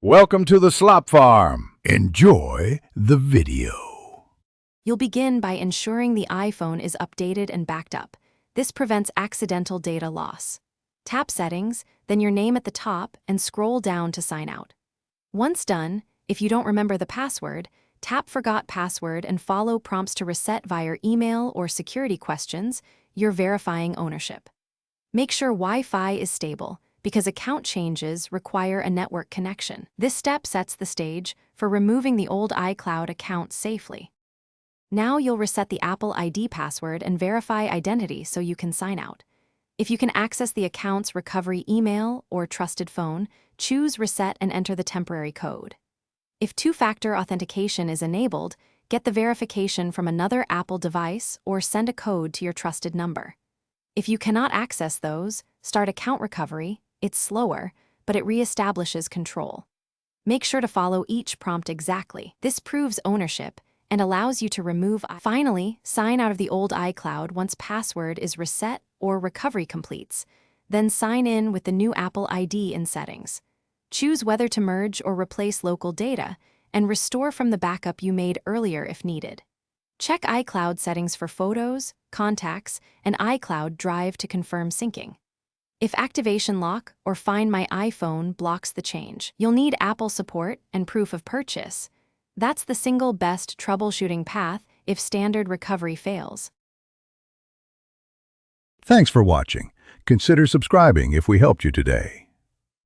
Welcome to the Slop Farm. Enjoy the video. You'll begin by ensuring the iPhone is updated and backed up. This prevents accidental data loss. Tap Settings, then your name at the top, and scroll down to sign out. Once done, if you don't remember the password, tap Forgot Password and follow prompts to reset via email or security questions. You're verifying ownership. Make sure Wi-Fi is stable, because account changes require a network connection. This step sets the stage for removing the old iCloud account safely. Now you'll reset the Apple ID password and verify identity so you can sign out. If you can access the account's recovery email or trusted phone, choose Reset and enter the temporary code. If two-factor authentication is enabled, get the verification from another Apple device or send a code to your trusted number. If you cannot access those, start account recovery. It's slower, but it reestablishes control. Make sure to follow each prompt exactly. This proves ownership and allows you to remove. Finally, sign out of the old iCloud once password is reset or recovery completes. Then sign in with the new Apple ID in Settings. Choose whether to merge or replace local data and restore from the backup you made earlier if needed. Check iCloud settings for photos, contacts, and iCloud Drive to confirm syncing. If Activation Lock or Find My iPhone blocks the change, you'll need Apple support and proof of purchase. That's the single best troubleshooting path if standard recovery fails. Thanks for watching. Consider subscribing if we helped you today.